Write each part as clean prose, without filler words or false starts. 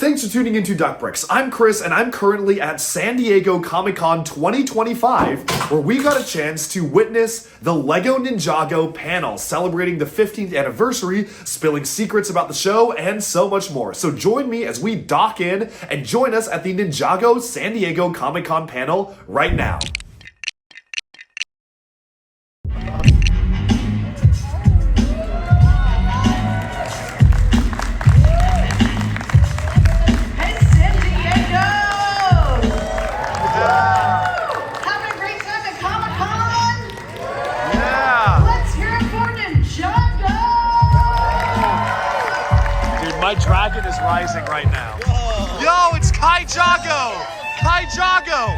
thanks for tuning into Duck Bricks. I'm Chris, and I'm currently at San Diego Comic-Con 2025, where we got a chance to witness the LEGO Ninjago panel, celebrating the 15th anniversary, spilling secrets about the show, and so much more. So join me as we dock in and join us at the Ninjago San Diego Comic-Con panel right now. My dragon is rising right now. Whoa. Yo, it's Ninjago! Ninjago!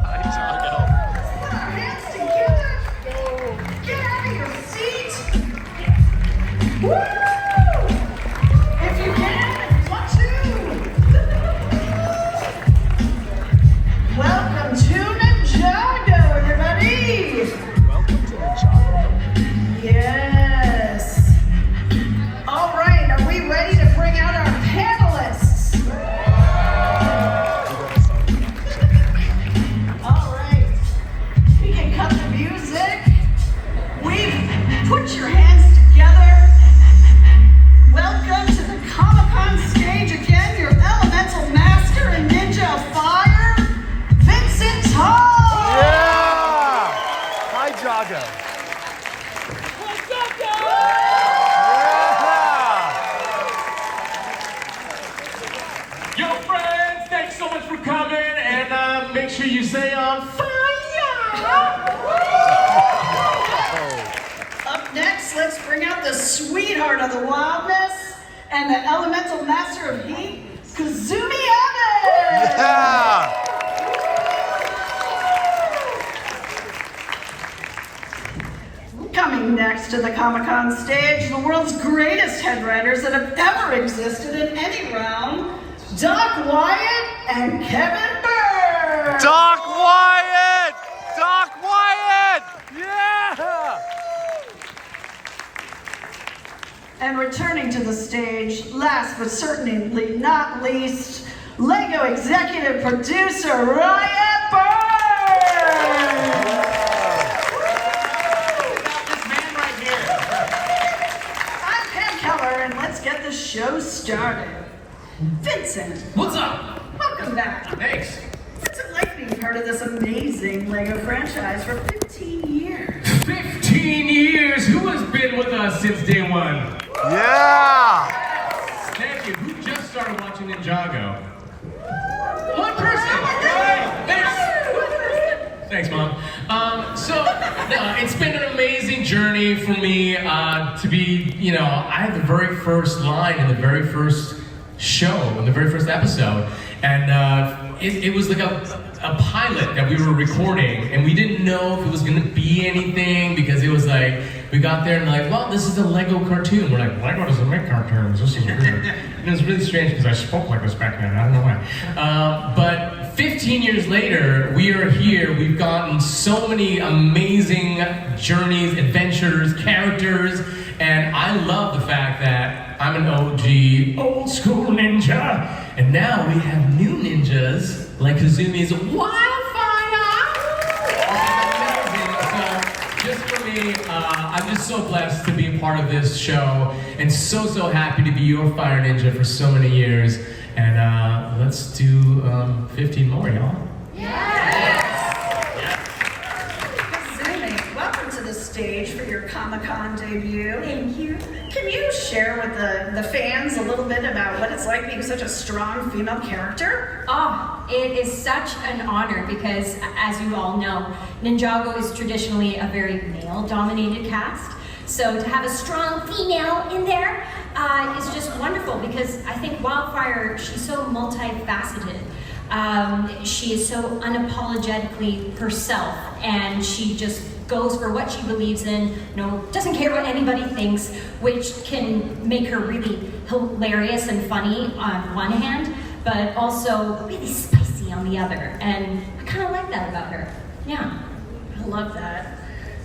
Ninjago. Put our hands together. Get out of your seat. Woo! If you can, if you want to. Welcome to Ninjago, everybody. Welcome to Ninjago. Yes. All right, are we ready to bring out our panelists? All right, we can cut the music. Put your hands together. Welcome to the Comic-Con stage again, your elemental master and ninja of fire, Vincent Tong. Yeah! Ninjago. What's up, guys? Yo, friends, thanks so much for coming, and make sure you stay on fire. Up next, let's bring out the sweetheart of the wildness and the elemental master of heat, Kazumi. Yeah! Coming next to the Comic-Con stage, the world's greatest head writers that have ever existed in any realm, Doc Wyatt and Kevin Burr. Doc Wyatt! Doc Wyatt! Yeah! And returning to the stage, last but certainly not least, LEGO executive producer Ryan Burr. And let's get the show started. Vincent. What's up? Welcome back. Thanks. What's it like being part of this amazing LEGO franchise for 15 years? 15 years. Who has been with us since day one? Yeah! Thank you. Who just started watching Ninjago? One person. Right. Thanks, Mom. It's been an amazing journey for me to be, I had the very first line in the very first show, in the very first episode, and it was like a pilot that we were recording, and we didn't know if it was going to be anything, because it was like, we got there and like, well, this is a LEGO cartoon. We're like, LEGO doesn't make cartoons, this is weird. And it was really strange because I spoke like this back then, I don't know why. But 15 years later, we are here. We've gotten so many amazing journeys, adventures, characters, and I love the fact that I'm an OG, old school ninja, and now we have new ninjas like Kazumi's Wildfire. So, just for me, I'm just so blessed to be a part of this show, and so happy to be your fire ninja for so many years. And let's do 15 more, y'all. Yes! Kazumi, welcome to the stage for your Comic-Con debut. Thank you. Can you share with the fans a little bit about what it's like being such a strong female character? Oh, it is such an honor because, as you all know, Ninjago is traditionally a very male-dominated cast. So to have a strong female in there is just wonderful, because I think Wildfire, she's so multifaceted. She is so unapologetically herself, and she just goes for what she believes in, doesn't care what anybody thinks, which can make her really hilarious and funny on one hand, but also really spicy on the other. And I kind of like that about her. Yeah. I love that.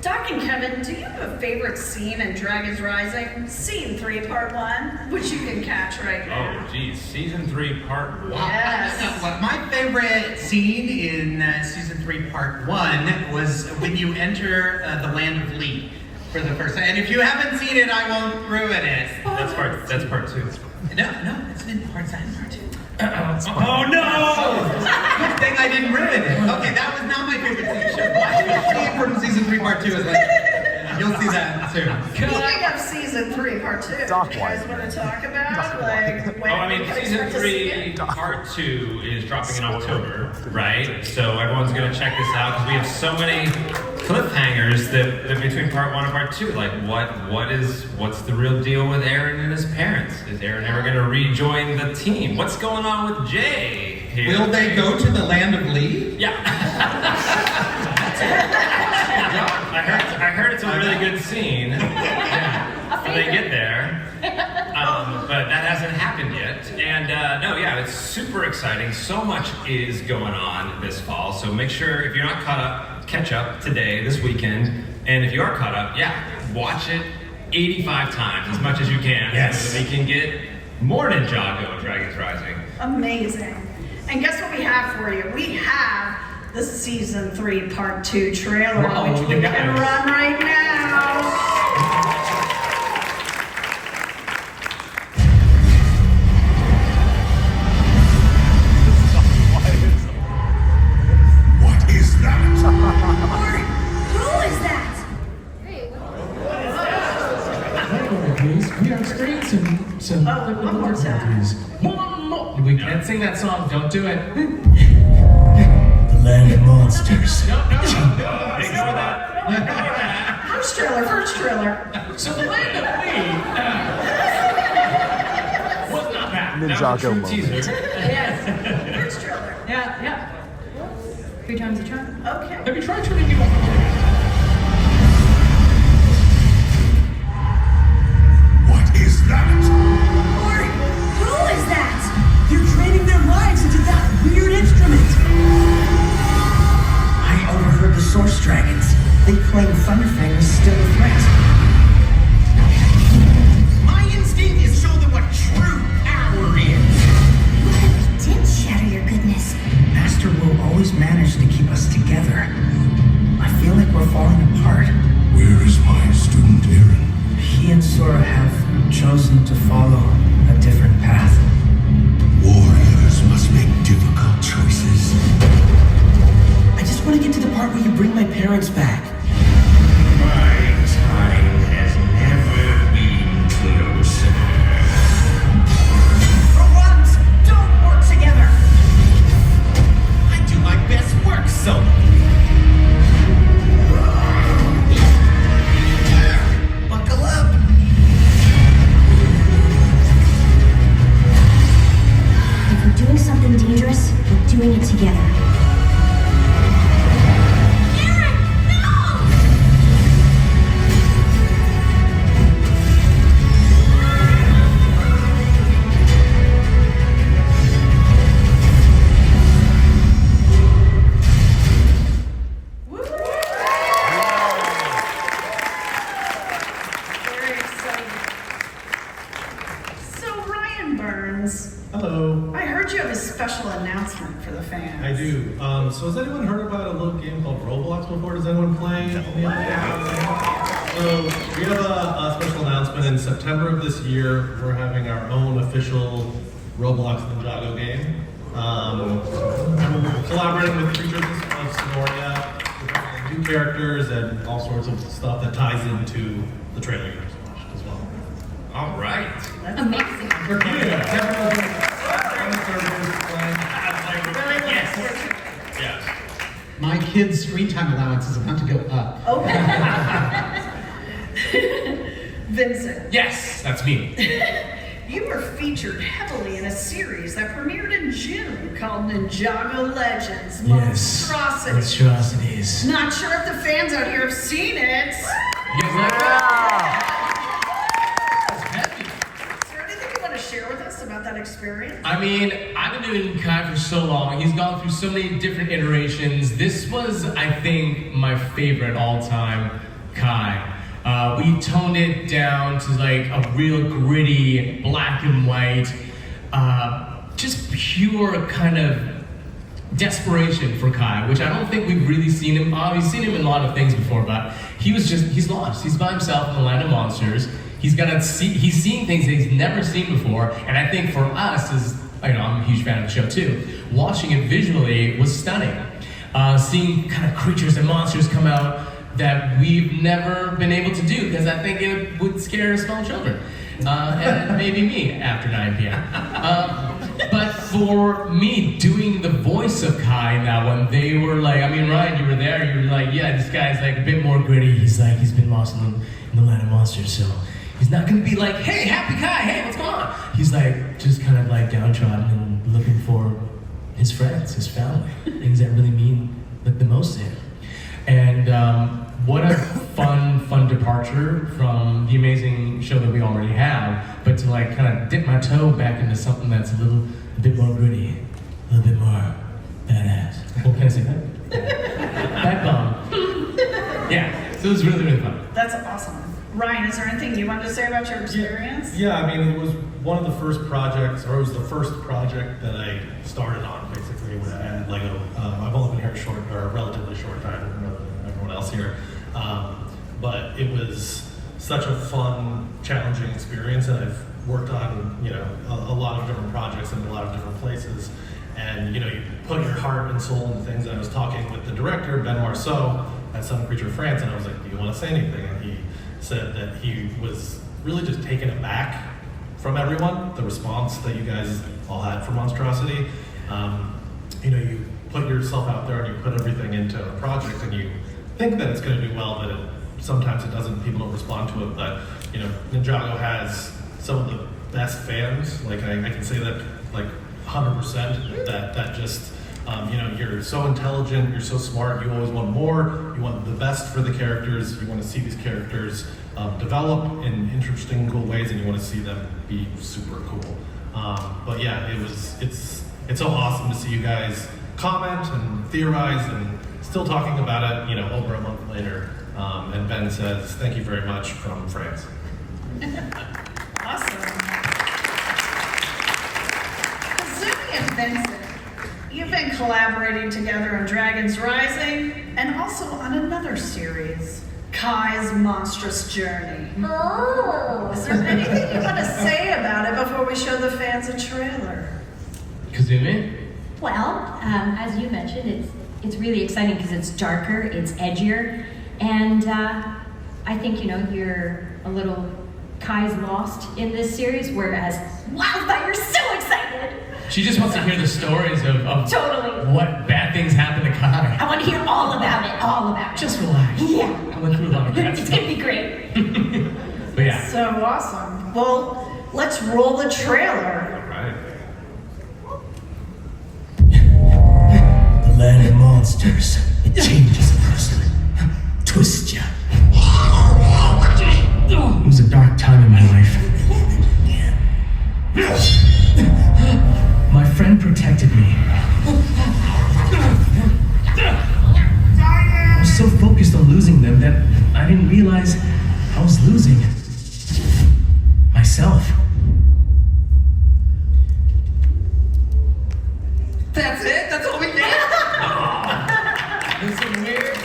Doc and Kevin, do you have a favorite scene in Dragons Rising? Scene 3, Part 1, which you can catch right now. Oh, geez. Season 3, Part 1. Yes. Well, my favorite scene in Season 3, Part 1 was when you enter the Land of Lee for the first time. And if you haven't seen it, I won't ruin it. That's part 2. No, it's in Part 2. Oh no! Good thing I didn't ruin it. Okay, that was not my favorite scene. Watch the scene from Season 3, Part 2 is like, you'll see that soon. Speaking of Season 3, Part 2, you guys want to talk about, like, when we can Season expect to see 3, it? Part 2 is dropping in October, right? So everyone's gonna check this out because we have so many cliffhangers that between Part 1 and Part 2. Like, what's the real deal with Aaron and his parents? Is Aaron ever gonna rejoin the team? What's going on with Jay here? Will they go to the Land of Lee? Yeah. I heard it's a really good scene. Yeah. When they get there. But that hasn't happened yet. And it's super exciting. So much is going on this fall. So make sure, if you're not caught up, catch up today, this weekend. And if you are caught up, watch it 85 times, as much as you can. Yes. So that we can get more Ninjago Dragons Rising. Amazing. And guess what we have for you? We have the Season 3 Part 2 trailer, Whoa, which we you can guys. run right now. What is that? Who is that? Please, we are experiencing some Oh, one more time. difficulties. One more. We can't sing that song. Don't do it. The land of monsters. No. Ignore that. First trailer. So the Land of Lee was not bad. That was a Ninjago true moment. teaser. Yes. First trailer. Yeah. 3 times a charm. Okay. Have you tried turning you on? What is that? Who is that? They're draining their lives into that weird instrument. I overheard the source dragons. They claim Thunderfang is still a threat. My instinct is show them what true power is. Did shatter your goodness. Master will always manage to keep us together. I feel like we're falling apart. Where is my student Aaron? He and Sora have chosen to follow a different path. Warriors must make difficult choices. I just want to get to the part where you bring my parents back. My time has never been closer. Robots don't work together. I do my best work solo. Buckle up. If we're doing something dangerous, we're doing it together. Aaron, no! Very exciting. So, Ryan Burns, Hello. I heard you have a special announcement for the fans. I do. So has anyone heard about a little game called Roblox before? Does anyone play? So we have a special announcement in September of this year. We're having our own official Roblox Ninjago game. We're collaborating with creatures of Sonoria, new characters, and all sorts of stuff that ties into the trailer you just watched as well. All right. Amazing. Yes. My kid's screen time allowance is about to go up. Okay. Vincent, Yes, that's me. you were featured heavily in a series that premiered in June called Ninjago Legends Monstrosities. Monstrosities. Not sure if the fans out here have seen it. Is You guys like that? That's heavy. there anything you want to share with us about that experience? I mean, I've been doing Kai for so long. He's gone through so many different iterations. This was, I think, my favorite all time. Kai. We toned it down to like a real gritty, black and white, just pure kind of desperation for Kai, which I don't think we've really seen him. We've seen him in a lot of things before, but he's lost. He's by himself in the land of monsters. He's seeing things that he's never seen before, and I think for us, as I'm a huge fan of the show too, watching it visually was stunning. Seeing kind of creatures and monsters come out that we've never been able to do, because I think it would scare small children. And maybe me after 9 p.m. But for me, doing the voice of Kai in that one, they were like, I mean, Ryan, you were there, you were like, yeah, this guy's like a bit more gritty. He's been lost in the land of monsters, so he's not gonna be like, hey, happy Kai, hey, what's going on? He's like, just kind of like downtrodden and looking for his friends, his family, things that really mean like the most to him. And what a fun departure from the amazing show that we already have, but to like kind of dip my toe back into something that's a bit more gritty, a little bit more badass. What can I say? Backbone. Yeah, so it was really fun. That's awesome. Ryan, is there anything you wanted to say about your experience? Yeah, I mean, it was one of the first projects, or it was the first project that I started on, basically, at Lego. I've only been here a relatively short time, than everyone else here. But it was such a fun, challenging experience, and I've worked on, a lot of different projects in a lot of different places. And, you put your heart and soul into things. And I was talking with the director, Ben Marceau, at Some Creature France, and I was like, do you want to say anything? And he said that he was really just taken aback from everyone, the response that you guys all had for Monstrosity. You put yourself out there and you put everything into a project and you think that it's going to do well, but sometimes it doesn't, people don't respond to it. But, Ninjago has some of the best fans, like I can say that like 100%, that just, you're so intelligent, you're so smart, you always want more, you want the best for the characters, you want to see these characters develop in interesting, cool ways, and you want to see them be super cool. But yeah, it's so awesome to see you guys comment and theorize and still talking about it, over a month later. And Ben says, thank you very much from France. Awesome. Kazumi and Vincent, you've been collaborating together on Dragon's Rising and also on another series, Kai's Monstrous Journey. Oh! Is there anything you want to say about it before we show the fans a trailer? Kazumi? Well, as you mentioned, it's really exciting because it's darker, it's edgier, and I think, you're a little Kai's lost in this series, whereas Wildfire's so excited! She just wants to hear the stories of Totally. what bad things happen to Kai. I want to hear all about it. Just relax. Yeah. I went through a lot of that It's stuff. gonna be great. But yeah. So awesome. Well, let's roll the trailer. The land of monsters. It changes a person. Twists ya. It was a dark time in my life. My friend protected me. I was so focused on losing them that I didn't realize I was losing myself. That's it? That's all we get? Listen, weird.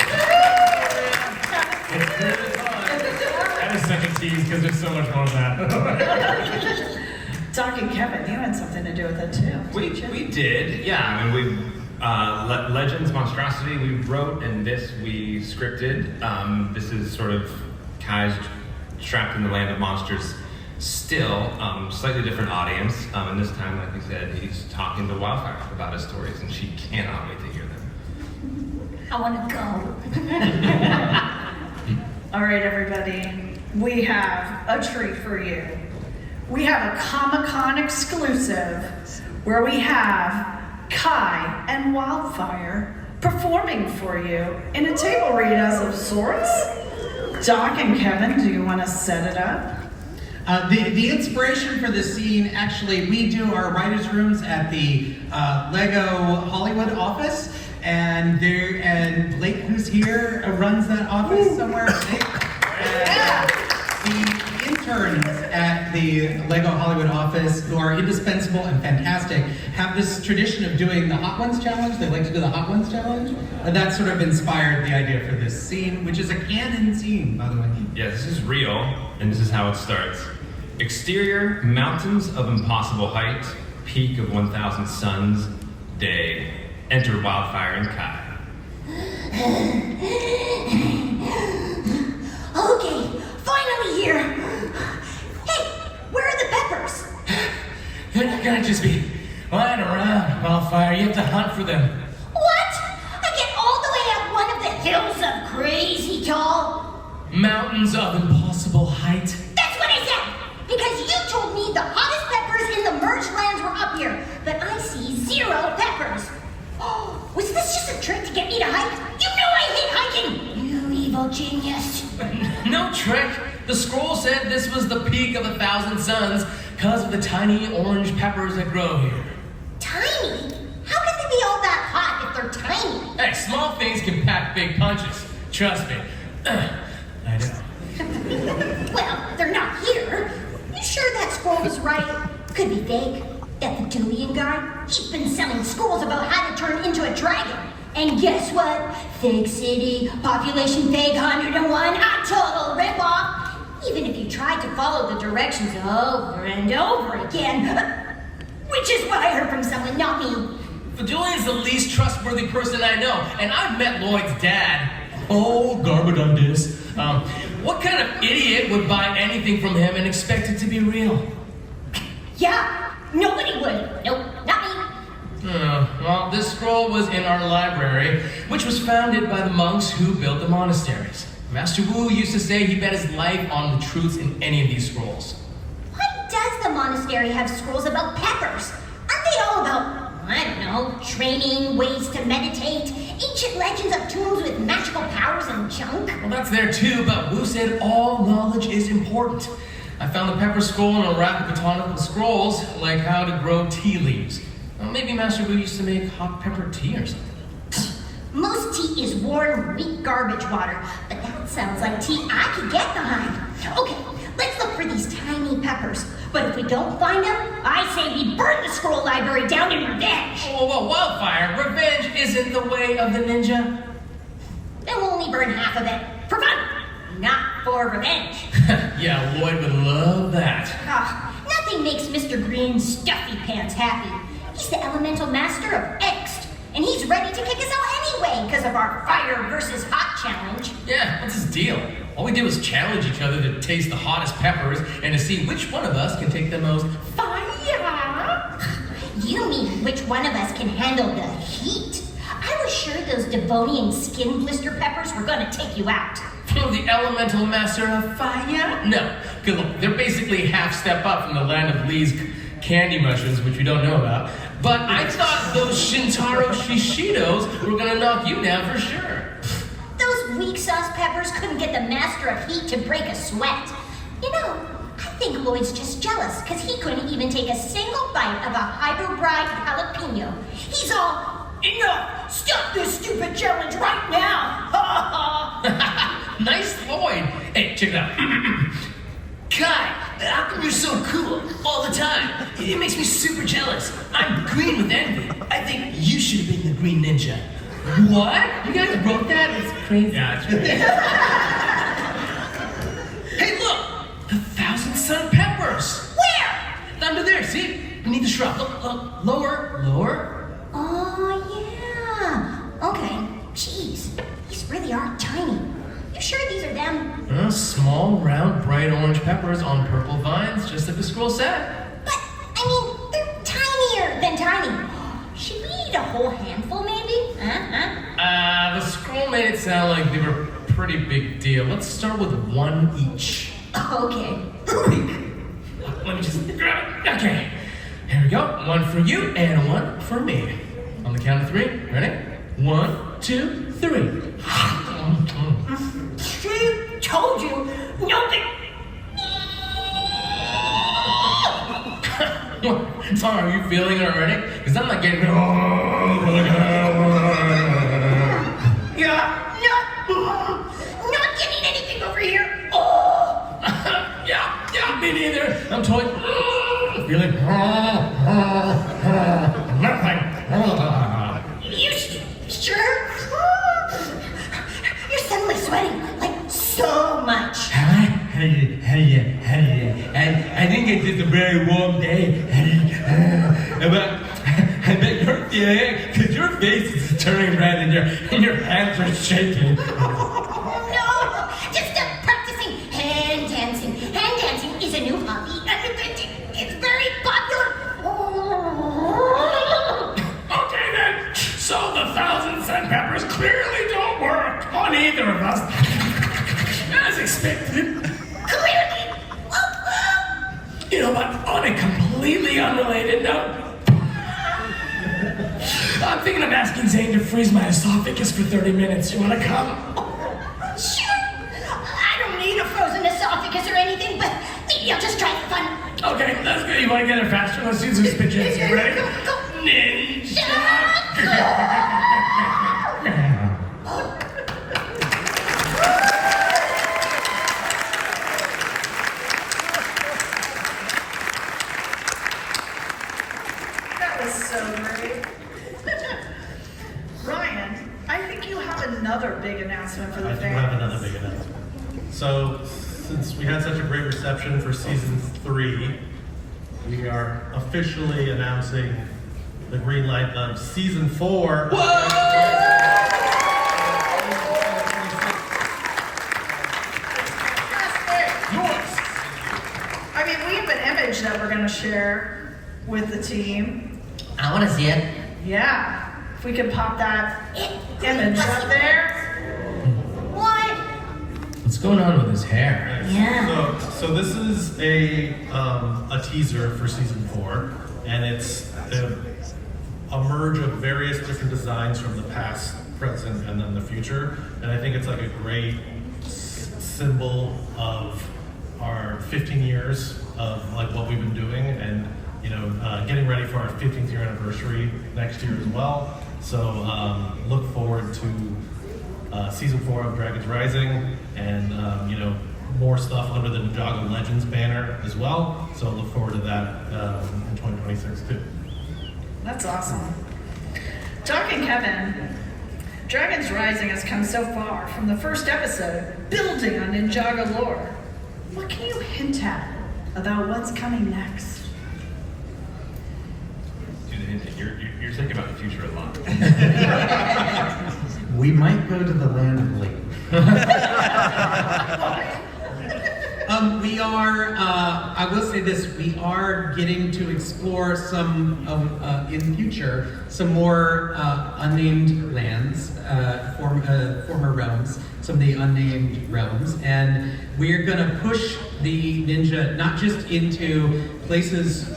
It's really fun. That is such a tease because there's so much more of that. Doc and Kevin, you had something to do with it too. We did, yeah. I mean, we Legends Monstrosity we wrote, and this we scripted. This is sort of Kai's trapped in the land of monsters. Still, slightly different audience, and this time, like we said, he's talking to Wildfire about his stories, and she cannot wait to hear them. I want to go. All right, everybody, we have a treat for you. We have a Comic-Con exclusive where we have Kai and Wildfire performing for you in a table read of sorts. Doc and Kevin, do you want to set it up? The inspiration for this scene, actually, we do our writers' rooms at the Lego Hollywood office, And Blake, who's here, runs that office somewhere. The interns at the Lego Hollywood office, who are indispensable and fantastic, have this tradition of doing the Hot Ones Challenge. They like to do the Hot Ones Challenge. And that sort of inspired the idea for this scene, which is a canon scene, by the way. Yeah, this is real, and this is how it starts. Exterior, mountains of impossible height, peak of 1,000 suns, day. Enter Wildfire and Kai. Okay, finally here. Hey, where are the peppers? They're not gonna just be lying around, Wildfire. You have to hunt for them. What? I get all the way up one of the hills of crazy tall. Mountains of impossible height. That's what I said! Because you told me the hottest peppers in the merged lands were up here, but I see 0 peppers. Oh, was this just a trick to get me to hike? You know I hate hiking! You evil genius. No trick. The scroll said this was the peak of 1,000 suns because of the tiny orange peppers that grow here. Tiny? How can they be all that hot if they're tiny? Hey, small things can pack big punches. Trust me. I know. Well, they're not here. You sure that scroll was right? Could be fake. That Julian guy, he's been selling scrolls about how to turn into a dragon. And guess what? Fake city, population fake 101, a total ripoff. Even if you tried to follow the directions over and over again. Which is what I heard from someone, not me. Julian's the least trustworthy person I know, and I've met Lloyd's dad. Oh, garbage on this. What kind of idiot would buy anything from him and expect it to be real? Yeah, nobody would. Nope, not me. Well, this scroll was in our library, which was founded by the monks who built the monasteries. Master Wu used to say he bet his life on the truths in any of these scrolls. Why does the monastery have scrolls about peppers? Aren't they all about, I don't know, training, ways to meditate, ancient legends of tombs with magical powers and junk? Well, that's there too, but Wu said all knowledge is important. I found the pepper scroll in a rack of botanical scrolls, like how to grow tea leaves. Well, maybe Master Wu used to make hot pepper tea or something. Most tea is warm, weak garbage water, but that sounds like tea I could get behind. Okay, let's look for these tiny peppers. But if we don't find them, I say we burn the scroll library down in revenge. Whoa, Wildfire, revenge isn't the way of the ninja. Then we'll only burn half of it. For fun, not for revenge. Yeah, Lloyd would love that. Nothing makes Mr. Green's stuffy pants happy. He's the elemental master of angst, and he's ready to kick us out anyway because of our fire versus hot challenge. Yeah, what's his deal? All we did was challenge each other to taste the hottest peppers and to see which one of us can take the most fire. You mean which one of us can handle the heat? I was sure those Devonian skin blister peppers were gonna take you out. The elemental master of fire? No, because look, they're basically half step up from the land of Lee's candy mushrooms, which we don't know about. But I thought those Shintaro Shishitos were gonna knock you down for sure. Those weak sauce peppers couldn't get the master of heat to break a sweat. You know, I think Lloyd's just jealous because he couldn't even take a single bite of a hybrid jalapeno. He's all, enough! Stop this stupid challenge right now! Ha ha! Nice Lloyd! Hey, check it out. Kai, how come you're so cool all the time? It makes me super jealous. I'm green with envy. I think you should have been the green ninja. What? You guys wrote that? It's crazy. Yeah, it's crazy. Hey, look! The 1,000 sun peppers! Where? Under there, see? Beneath the shrub. Look, lower. Oh, yeah. Okay. Jeez, these really are tiny. You sure these are them? Small, round, bright orange peppers on purple vines, just like the scroll said. But, I mean, they're tinier than tiny. Should we eat a whole handful, maybe? The scroll made it sound like they were a pretty big deal. Let's start with one each. Okay. Let me just grab it. Okay. Here we go. One for you and one for me. On the count of 3. Ready? 1, 2, 3. She told you nothing. Sorry, are you feeling it already? Because I'm not getting. me neither. I'm totally feeling nothing. You sure? You're suddenly sweating, like so much. I think it's just a very warm day. But I bet you're feeling it because your face is turning red and your hands are shaking. No, just practicing hand dancing. Hand dancing is a new hobby. It's very popular. Okay then, so the 1,000 cent peppers clearly don't work on either of us. As expected. Clearly. You know, but on a completely unrelated note, I'm thinking of asking Zane to freeze my esophagus for 30 minutes. You wanna come? Sure. I don't need a frozen esophagus or anything, but maybe I'll just try for fun. Okay, let's go. You wanna get it faster? Let's do some spit checks. You ready? Ninjago! That was so great. Ryan, I think you have another big announcement for the I do fans. have another big announcement. So, since we had such a great reception for season 3, we are officially announcing the green light of season 4. I mean, we have an image that we're going to share with the team. I want to see it. Yeah. If we could pop that image up there. What? What's going on with his hair? Yeah. So this is a teaser for season 4, and it's a merge of various different designs from the past, present, and then the future. And I think it's like a great symbol of our 15 years of like what we've been doing, and getting ready for our 15th year anniversary next year as well. So look forward to season 4 of Dragons Rising, and more stuff under the Ninjago Legends banner as well. So look forward to that in 2026 too. That's awesome. Talking Kevin, Dragons Rising has come so far from the first episode, building on Ninjago lore. What can you hint at about what's coming next? You're thinking about the future a lot. We might go to the land of Lee. We are, I will say this, we are getting to explore some of, in the future, some more unnamed lands, former realms, some of the unnamed realms, and we're gonna push the ninja not just into places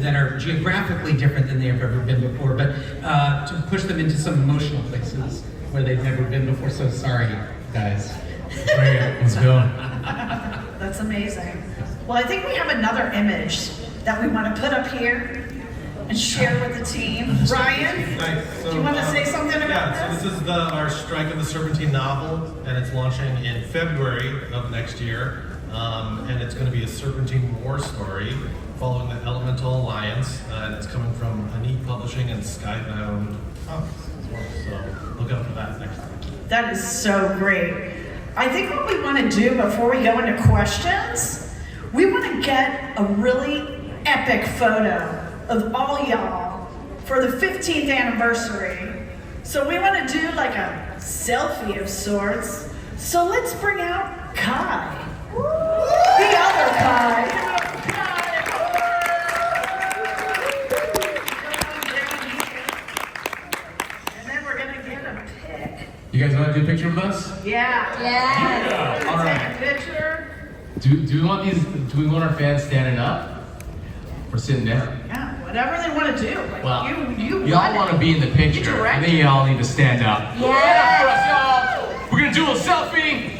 that are geographically different than they have ever been before, but to push them into some emotional places where they've never been before. So sorry, guys. Let's go. That's amazing. Well, I think we have another image that we want to put up here and share with the team. Ryan, Nice. So, do you want to say something about So this? this is our Strike of the Serpentine novel, and it's launching in February of next year. And it's going to be a Serpentine war story following the Elemental Alliance, and it's coming from Antique Publishing and Skybound Comics as well. So look out for that next time. That is so great. I think what we want to do before we go into questions, we want to get a really epic photo of all y'all for the 15th anniversary. So we want to do like a selfie of sorts. So let's bring out Kai. The other Kai. And then we're going to get a pic. You guys want to do a picture of us? Yeah. Yeah. All right. Take a picture. Do we want our fans standing up or sitting down? Yeah, whatever they want to do. Like Well, you y'all want to be in the picture. direct I think y'all need to stand up. Yes. We're gonna do a selfie.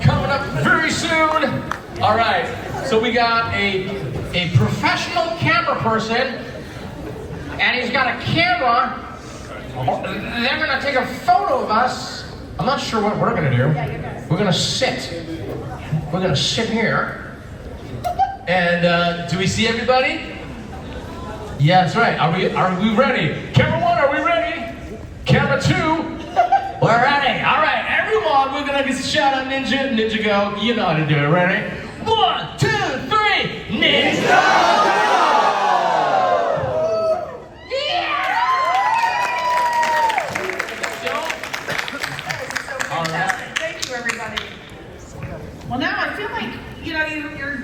Coming up very soon. All right. So we got a professional camera person, and he's got a camera. They're gonna take a photo of us. I'm not sure what we're gonna do. We're gonna sit. we're gonna sit here. And do we see everybody? Yeah, that's right. Are we ready? Camera 1, are we ready? Camera 2, we're ready. All right, everyone, we're gonna get a shout out Ninjago. You know how to do it. Ready? 1, 2, 3, Ninjago! Well, now I feel like, you're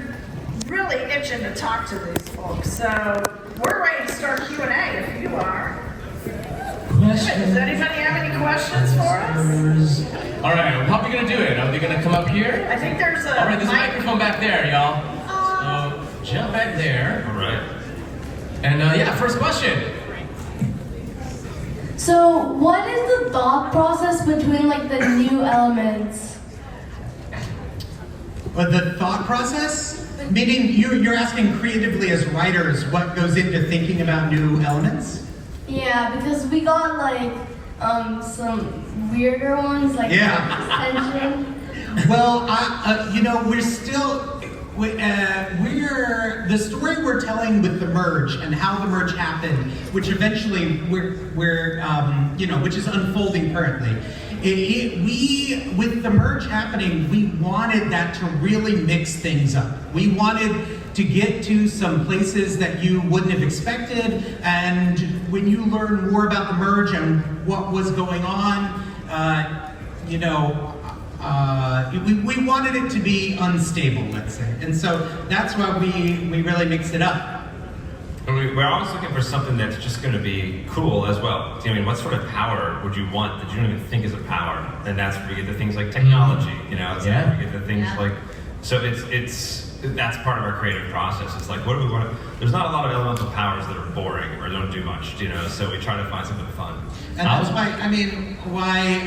really itching to talk to these folks. So we're ready to start Q&A if you are. Does anybody have any questions for us? All right, how are we going to do it? Are they going to come up here? I think there's a All right, there's a microphone back there, y'all. So jump back there. All right. And first question. So what is the thought process between like the new elements? But the thought process? Meaning you're asking creatively as writers what goes into thinking about new elements? Yeah, because we got like some weirder ones like extension. Well, we're still we're the story we're telling with the merge and how the merge happened, which eventually which is unfolding currently. With the merge happening, we wanted that to really mix things up. We wanted to get to some places that you wouldn't have expected, and when you learn more about the merge and what was going on, we wanted it to be unstable, let's say. And so that's why we really mixed it up. We're always looking for something that's just going to be cool as well. I mean, what sort of power would you want that you don't even think is a power? And that's where we get to things like technology, It's where we get to things like, so that's part of our creative process. It's like, what do we want to, there's not a lot of elemental powers that are boring or don't do much, so we try to find something fun. And that's why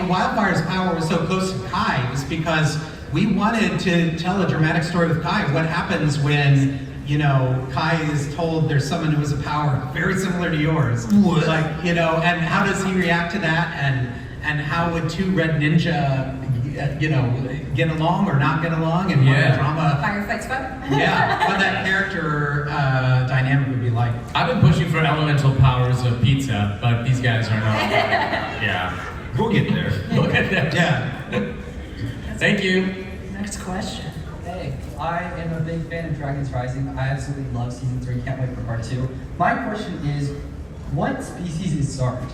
Wildfire's power was so close to Kai was because we wanted to tell a dramatic story with Kai. What happens when Kai is told there's someone who has a power very similar to yours. What? And how does he react to that? And how would two red ninja, get along or not get along? And what the drama... Firefight spot? Yeah, what that character dynamic would be like. I've been pushing for elemental powers of pizza, but these guys are not. Yeah, we'll get there. We'll get there. Yeah. Thank you. Next question. Hey, I am a big fan of Dragons Rising. I absolutely love Season 3, can't wait for Part 2. My question is, what species is Zard?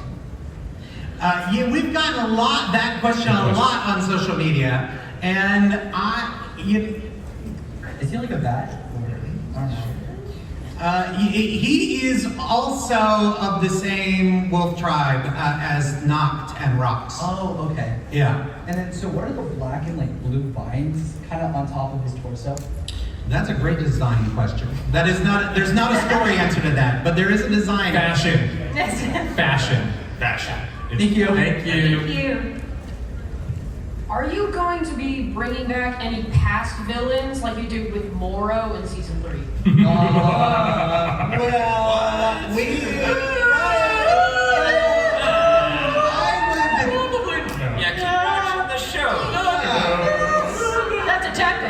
We've gotten that question a lot on social media, and is he like a bat? I don't know. He is also of the same wolf tribe as Noct and Rox. Oh, okay. Yeah. And then, so what are the black and blue vines kind of on top of his torso? That's a great design question. There's not a story answer to that, but there is a design. Fashion. Fashion. Thank you. Thank you. Thank you. Are you going to be bringing back any past villains like you did with Moro in Season 3? Keep watching the show. That's a tap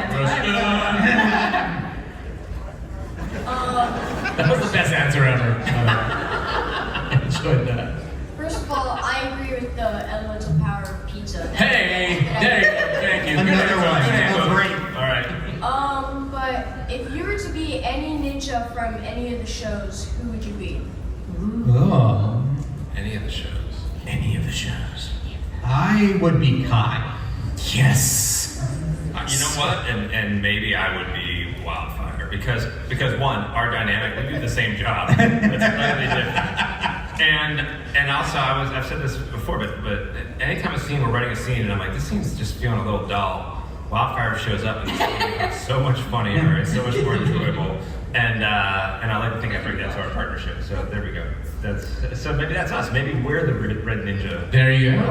That was the best answer ever. I enjoyed that. First of all, I agree with the elemental power of pizza. Hey, there you go. Thank you. Another one. Good. Great. All right. But if you were to be any ninja from any of the shows, who would you be? Oh. Any of the shows. I would be Kai. Yes. You know what? And maybe I would be Wildfire because one, our dynamic, we do the same job. It's slightly different. And also I've said this before, but anytime we're writing a scene and I'm like, this scene's just feeling a little dull. Wildfire shows up and it's so much funnier, it's so much more enjoyable. And I like to think I bring that to our partnership. So there we go. So maybe that's us. Maybe we're the red ninja. There you go.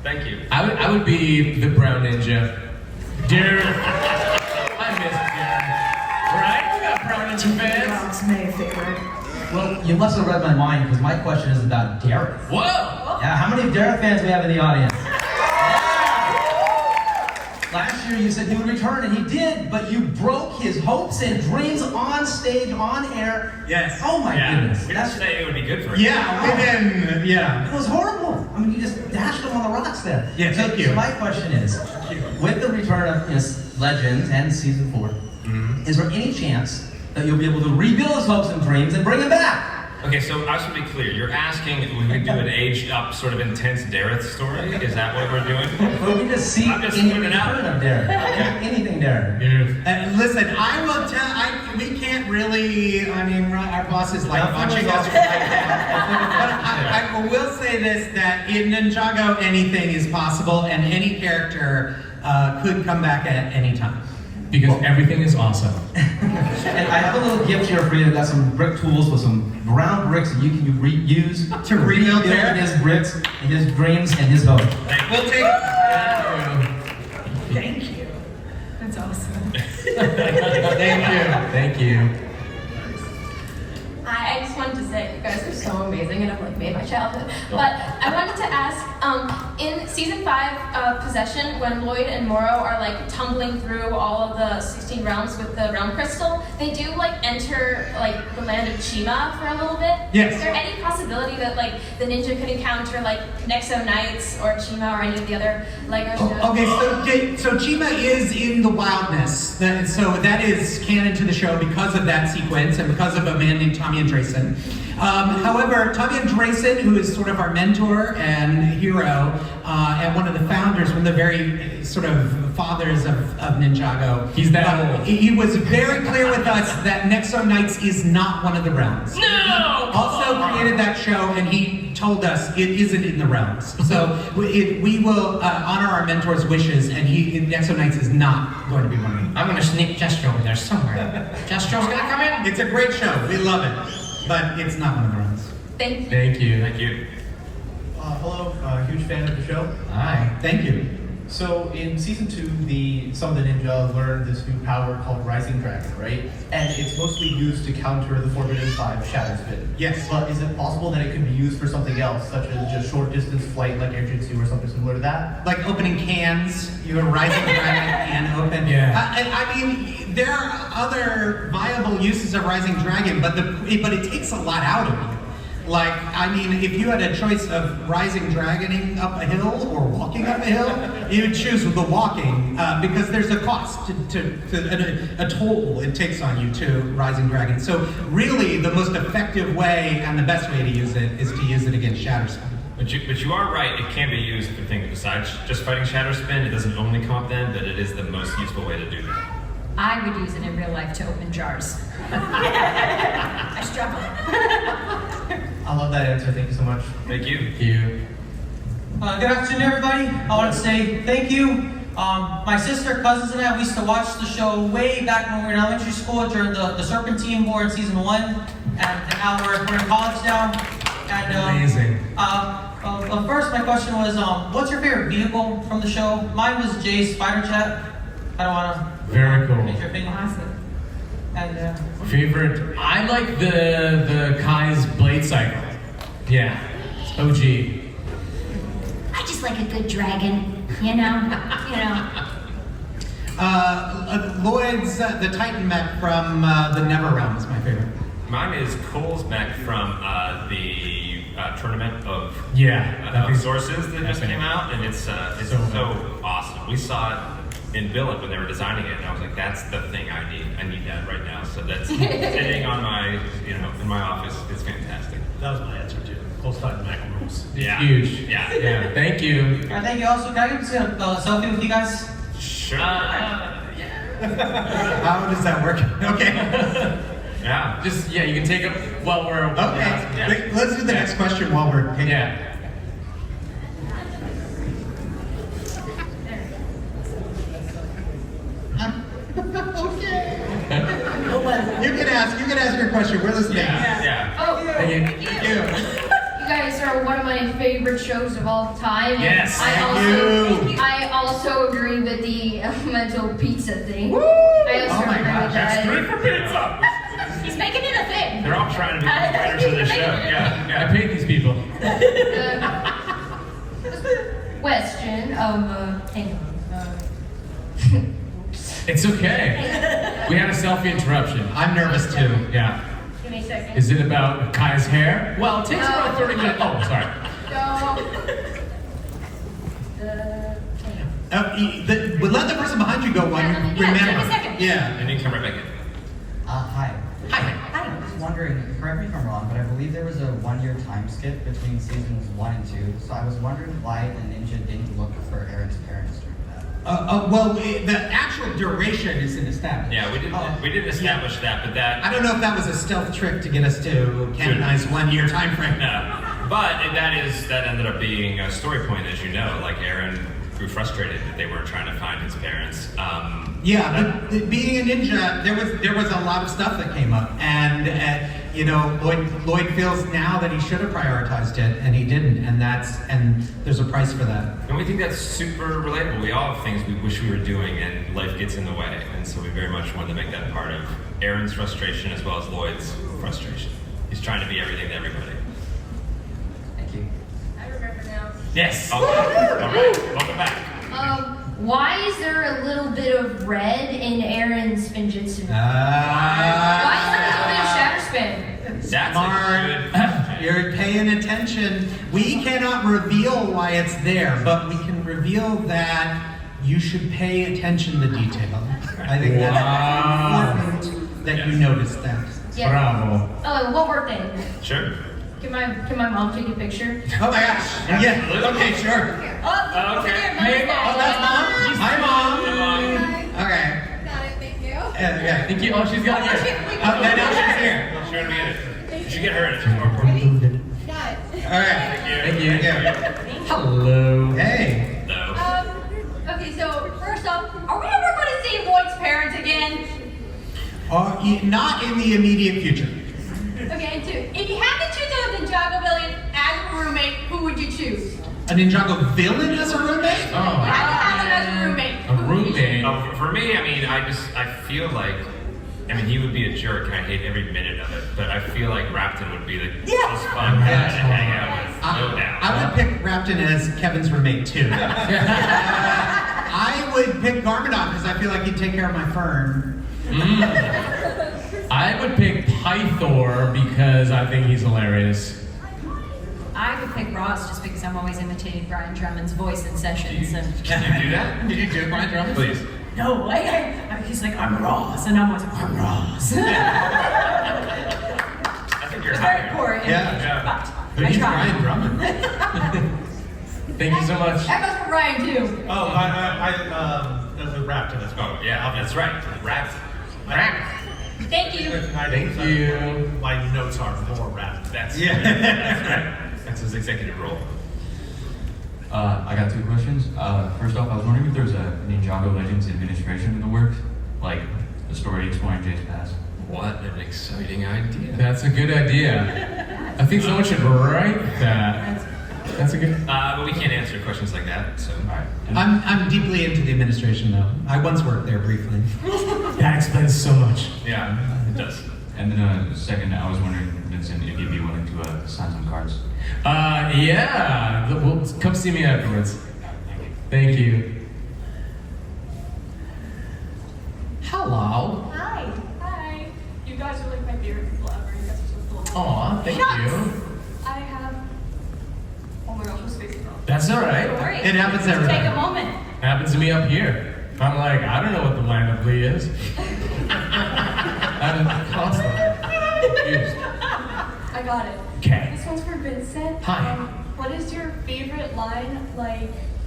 Thank you. I would be the brown ninja. Darren. I miss Darren. Right? We got brown ninja fans. May favorite. Well, you must have read my mind because my question is about Darren. Whoa! Yeah, how many Darren fans we have in the audience? Last year you said he would return, and he did, but you broke his hopes and dreams on stage, on air. Yes. Oh my goodness. We didn't say it would be good for Yeah, we didn't. Yeah. It was horrible. I mean, you just dashed him on the rocks there. Yeah, thank you. So my question is, with the return of Legends and season 4, is there any chance that you'll be able to rebuild his hopes and dreams and bring him back? Okay, so I should be clear. You're asking if we could do an aged-up, sort of intense Dareth story? Is that what we're doing? Well, we just see I'm just any putting it out return of Dareth. Anything Dareth. Listen, I will tell. We can't really. I mean, our boss is like watching us right now. But I will say this: that in Ninjago, anything is possible, and any character could come back at any time. Because everything is awesome. And I have a little gift here for you. I've got some brick tools with some brown bricks that you can use To rebuild his bricks and his dreams and his hope. We'll take. Thank you. That's awesome. Thank you. I just wanted to say, you guys are so amazing and have like made my childhood. But I wanted to ask, in season 5 Possession, when Lloyd and Moro are like tumbling through all of the 16 realms with the realm crystal, they do like enter like the land of Chima for a little bit. Yes. Is there any possibility that like the ninja could encounter like Nexo Knights or Chima or any of the other Lego shows? Okay, so Chima is in the wildness, so that is canon to the show because of that sequence and because of a man named Tommy Andresen. However, Tommy Andresen, who is sort of our mentor and hero, and one of the founders, one of the very sort of fathers of Ninjago, He's that old. He was very clear with us that Nexo Knights is not one of the realms. No! Also created that show, and he told us it isn't in the realms. So we will honor our mentor's wishes, and Nexo Knights is not going to be one of them. I'm gonna sneak Gesture over there somewhere. Gesture's gonna come in. It's a great show. We love it, but it's not one of the realms. Thank you. Thank you. Thank you. Hello, huge fan of the show. Hi. Thank you. So in season 2, some of the ninja learned this new power called Rising Dragon, right? And it's mostly used to counter the Forbidden 5 Shadow Spin. Yes. But is it possible that it could be used for something else, such as just short distance flight like Air Jitsu or something similar to that? Like opening cans, your Rising Dragon can open. Yeah. I mean, there are other viable uses of Rising Dragon, but it takes a lot out of you. Like, I mean, if you had a choice of Rising Dragoning up a hill or walking up a hill, you would choose the walking because there's a cost to a toll it takes on you to Rising Dragon. So really, the most effective way and the best way to use it is to use it against Shatter Spin. But you are right, it can be used for things besides just fighting Shatter Spin. It doesn't only come up then, but it is the most useful way to do that. I would use it in real life to open jars. I struggle. I love that answer. Thank you so much. Thank you. Thank you. Good afternoon, everybody. I want to say thank you. My sister, cousins, and I, we used to watch the show way back when we were in elementary school during the Serpentine War in season 1, and now we're in college now. And, Amazing. First, my question was, what's your favorite vehicle from the show? Mine was Jay's Spider Jet. I don't want to Very cool. make your opinion. And Favorite? I like the Kai's blade cycle. Yeah. It's OG. I just like a good dragon, you know? Lloyd's the Titan mech from the Never Realm is my favorite. Mine is Cole's mech from the tournament of sources that just came out, and it's so awesome. We saw it in Billet when they were designing it, and I was like, that's the thing I need. I need that right now. So that's sitting on my, in my office. It's fantastic. That was my answer too. Cole's Titan Mac rules. Yeah. Huge. Yeah. Yeah. Thank you. thank you also. Can I get a selfie with you guys? Sure. How does that work? Okay. Yeah. Just, you can take it while we're... Okay. Let's do the next question while we're taking Yeah. Okay. You can ask your question. We're listening. Yeah. Oh, Thank you. Thank you. you guys are one of my favorite shows of all time. and Yes. I also agree with the mental pizza thing. Woo! I also agree with That's that. good for pizza. He's making it a thing. They're all trying to be writers of the show. Yeah. I paid these people. Question of hang on. It's okay. We had a selfie interruption. I'm nervous too. Yeah. Give me a second. Is it about Kai's hair? Well, it takes about 30 minutes. Oh, sorry. Let the person behind you go while you remember. Take a second. Yeah. And you come right back in. Hi. Hi. I was wondering, correct me if I'm wrong, but I believe there was a 1-year time skip between seasons 1 and 2. So I was wondering why the ninja didn't look for Aaron's parents during that. Well, the actual duration isn't established. Yeah, we didn't establish that, but that. I don't know if that was a stealth trick to get us to canonize 1-year time frame. No, but that ended up being a story point, as you know. Like Aaron grew frustrated that they weren't trying to find his parents. But being a ninja, there was a lot of stuff that came up, and Lloyd feels now that he should have prioritized it, and he didn't, and there's a price for that. And we think that's super relatable. We all have things we wish we were doing, and life gets in the way, and so we very much wanted to make that part of Aaron's frustration as well as Lloyd's frustration. He's trying to be everything to everybody. Thank you. I remember now. Yes. Okay. All right. Welcome back. Why is there a little bit of red in Aaron's Spinjitzu? Why is there a little bit of shatter spin? That's Smart. You're paying attention. We cannot reveal why it's there, but we can reveal that you should pay attention to detail. I think that's important that you notice that. Yeah. Bravo. Oh, one more thing. Sure. Can my mom take a picture? Oh my gosh. Yeah. Okay, sure. Okay. Hey, that's mom. Hi, mom. Okay. Got it, thank you. Yeah. Thank you. Oh, she's got it. Now she's here. She's going to be in it. You should get her in it. She's more important. Got it. All right. Thank you. Yeah. Hello. Hey. No. Okay, so first off, are we ever going to see Lloyd's parents again? Not in the immediate future. Okay, and 2, if you had to choose a Ninjago villain as a roommate, who would you choose? A Ninjago villain as a roommate? Oh. As a roommate. A roommate. For me, I mean, I feel like, he would be a jerk, and I hate every minute of it. But I feel like Rapton would be the most fun guy to hang out with, no doubt. I would pick Rapton as Kevin's roommate too. I would pick Garmadon because I feel like he'd take care of my fern. I would pick Pythor because I think he's hilarious. I would pick Ross just because I'm always imitating Brian Drummond's voice in sessions. Can you do that? Did you do Brian Drummond? Please. No, he's like, I'm Ross, and I'm always like, I'm Ross. I think you're It's very higher. poor, but I He's try. Brian Drummond. Thank you so much. That goes for Brian too. Oh, I wrapped in as well. Oh, yeah, that's right. Rapton. Thank you. Thank you. My notes are more wrapped. That's right. That's his executive role. I got 2 questions. First off, I was wondering if there's a Ninjago Legends administration in the works, like the story exploring Jay's past. What an exciting idea. That's a good idea. I think someone should write that. That's a good. But we can't answer questions like that, so. All right. I'm deeply into the administration though. I once worked there briefly. That explains so much. Yeah, it does. And then second, I was wondering, Vincent, if you'd be willing to sign some cards. Yeah. Well, come see me afterwards. Thank you. Hello. Hi. Hi. You guys are like my favorite people ever. You guys are so cool. Aw, thank you. I have. Oh my gosh, I'm spacing out. That's all right. It happens every Take a time. moment. Happens to me up here. I'm like, I don't know what the line of Glee is. I'm constantly confused. I got it. Okay. This one's for Vincent. Hi. What is your favorite line,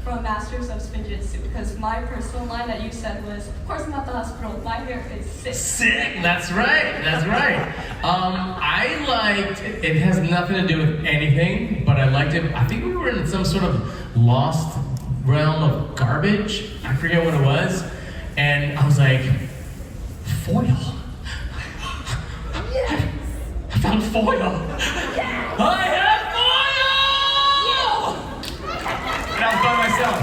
from Masters of Spinjitzu? Because my personal line that you said was, of course I'm at the hospital, my hair is sick. Sick. That's right. That's right. I liked. It has nothing to do with anything, but I liked it. I think we were in some sort of lost realm of garbage. I forget what it was, and I was like, foil. Yeah. I found foil. Yeah. I have foil. And I was by myself,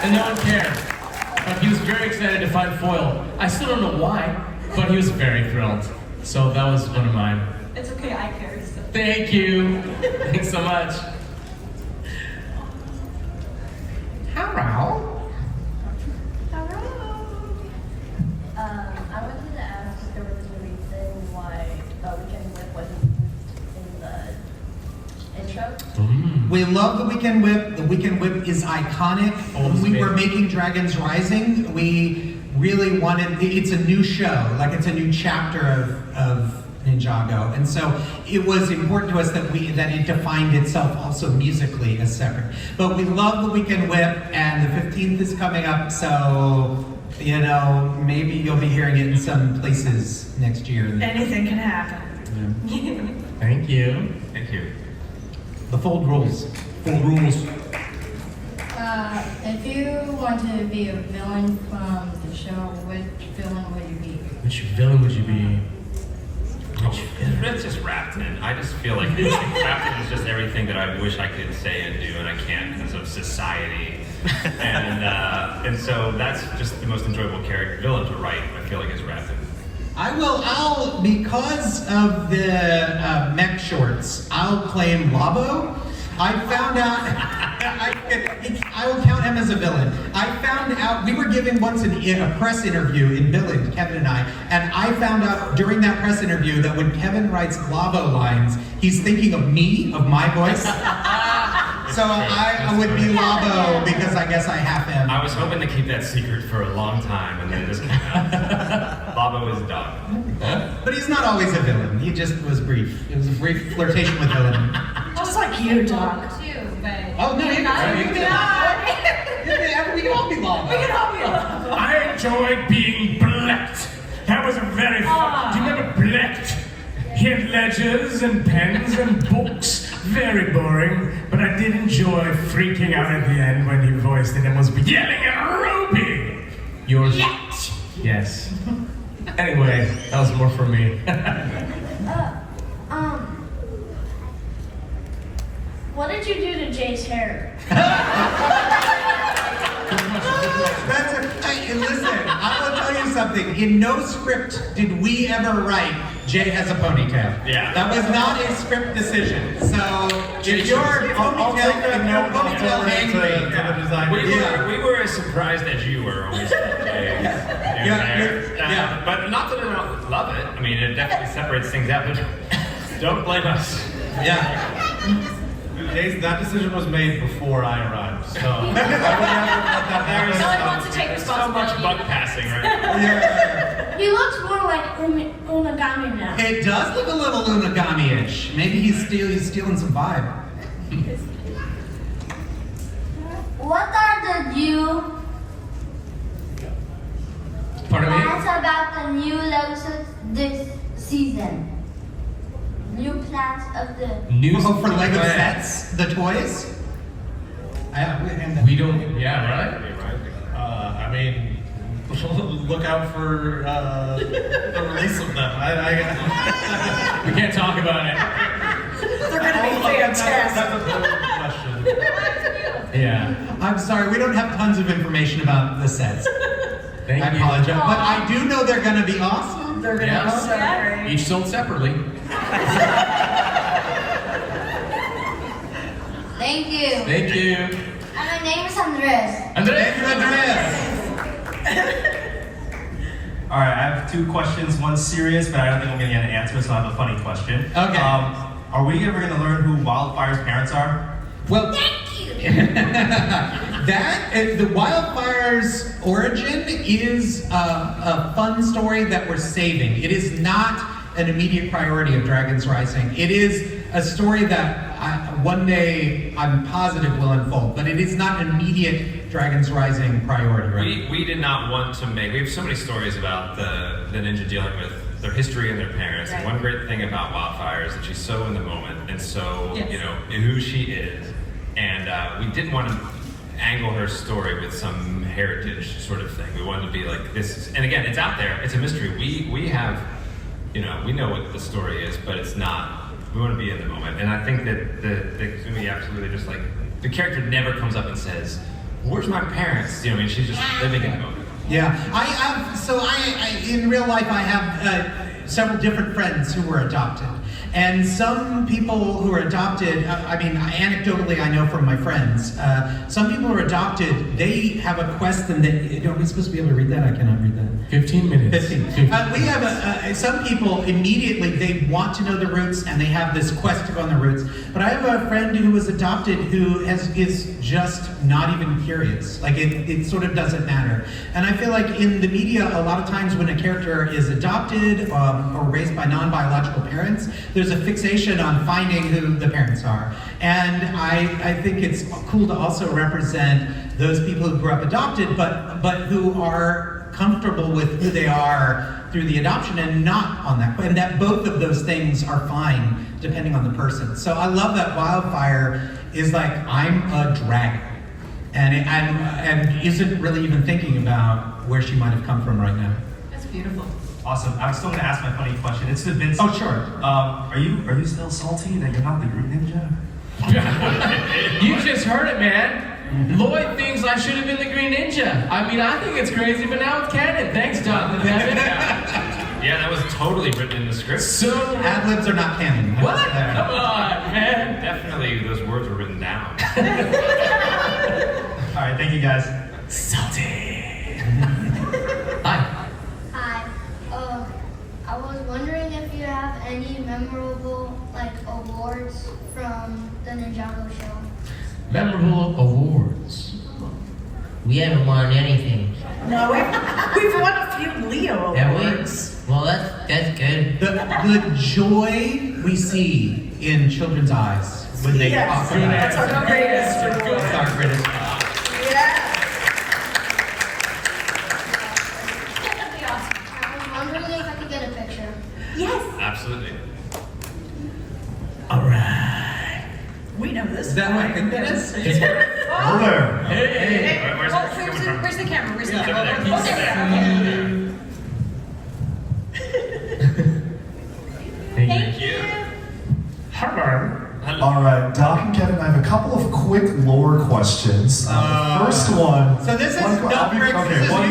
and no one cared. But he was very excited to find foil. I still don't know why, but he was very thrilled. So that was one of mine. It's okay, I care. So. Thank you. Thanks so much. Hello. We love the Weekend Whip. The Weekend Whip is iconic. When we were making Dragons Rising, we really wanted, it's a new show, like it's a new chapter of Ninjago. And so it was important to us that it defined itself also musically as separate. But we love the Weekend Whip, and the 15th is coming up, so maybe you'll be hearing it in some places next year. Anything can happen. Thank you. Thank you. The fold rules. Fold rules. If you want to be a villain from the show, which villain would you be? Which villain would you be? It's just Rapton. I just feel like Rapton is just everything that I wish I could say and do, and I can't because of society. And so that's just the most enjoyable villain to write. I feel like is Rapton. I'll because of the mech shorts, I'll claim Labo. I found out, I will count him as a villain. I found out, we were giving once a press interview in Billund, Kevin and I found out during that press interview that when Kevin writes Labo lines, he's thinking of me, of my voice. So I would be Labo because I guess I have him. I was hoping to keep that secret for a long time, and then it just came out. Labo is done. But he's not always a villain. He just was brief. It was a brief flirtation with villain. Just like you, Doc. Oh, no, you can we can all be Labo. We can all be Labo. I enjoyed being Blecht. That was a very fun. Do you remember Blecht? He had ledgers and pens and books. Very boring, but I did enjoy freaking out at the end when he voiced it and was yelling at Ruby. Yours? Yes. Anyway, that was more for me. What did you do to Jay's hair? Listen, I will tell you something. In no script did we ever write Jay has a ponytail. Yeah. That was not a script decision. So if your ponytail angry, we were as surprised as you were always. But not that I don't love it. I mean, it definitely separates things out, but don't blame us. Yeah. That decision was made before I arrived, so I would never let that happen. No one wants to take responsibility. So much bug passing, right? He looks more like Unagami now. It does look a little Unagami-ish. Maybe he's stealing some vibe. What are the new plans about the new Legos this season? New plans of the for Lego sets, the toys. We don't. Yeah, right. I mean, look out for the release of them. We can't talk about it. They're going to be fantastic. That's a question. Yeah. I'm sorry, we don't have tons of information about the sets. Thank I you. apologize, but I do know they're going to be awesome. They're going to be so great. Each sold separately. Thank you. Thank you. And my name is Andres. Andres. All right, I have two questions. One's serious, but I don't think I'm going to get an answer, so I have a funny question. Okay. Are we ever going to learn who Wildfire's parents are? Well, the Wildfire's origin is a fun story that we're saving. It is not an immediate priority of Dragons Rising. It is a story that one day I'm positive will unfold, but it is not an immediate Dragons Rising priority, right? We did not want to make. We have so many stories about the ninja dealing with their history and their parents. Right. And one great thing about Wildfire is that she's so in the moment and so who she is. And we didn't want to angle her story with some heritage sort of thing. We wanted to be like this. And again, it's out there. It's a mystery. We have, we know what the story is, but it's not. We want to be in the moment. And I think that the Kazumi absolutely just like the character never comes up and says, "Where's my parents?" I mean, she's just living in the moment. Yeah, I in real life I have several different friends who were adopted. And some people who are adopted, I mean, anecdotally I know from my friends, some people who are adopted, they have a quest and are we supposed to be able to read that? I cannot read that. 15 minutes. 15. We have some people immediately, they want to know the roots and they have this quest to go on the roots. But I have a friend who was adopted who is just not even curious. Like it sort of doesn't matter. And I feel like in the media, a lot of times when a character is adopted or raised by non-biological parents, there's a fixation on finding who the parents are. And I think it's cool to also represent those people who grew up adopted, but who are comfortable with who they are through the adoption and not on that. And that both of those things are fine depending on the person. So I love that Wildfire is like, I'm a dragon. And isn't really even thinking about where she might have come from right now. That's beautiful. Awesome. I'm still gonna ask my funny question. It's to Vincent. Oh, sure. Are you still salty that you're not the Green Ninja? You just heard it, man. Lloyd thinks I should have been the Green Ninja. I mean, I think it's crazy, but now it's canon. Thanks, Jonathan. Yeah, that was totally written in the script. So ad-libs are not canon. What? Come on, man. Definitely, those words were written down. All right, thank you guys. Salty. Hi. Hi. I was wondering if you have any memorable awards from the Ninjago show. Memorable awards. We haven't won anything. No, we've won a few Leo Have we? awards. Well, that's good. The joy we see in children's eyes when they Yes, talk about that's our greatest reward. That's our greatest. I was wondering if I could get a picture. Yes. Absolutely. All right. We know this. Is that what I think that is? Hello there. Hey. Where's Where's the camera? Where's the It's over camera? there. Oh, there we go. Thank you. Hello. All right, Doc and Kevin, I have a couple of quick lore questions. First one. So this is one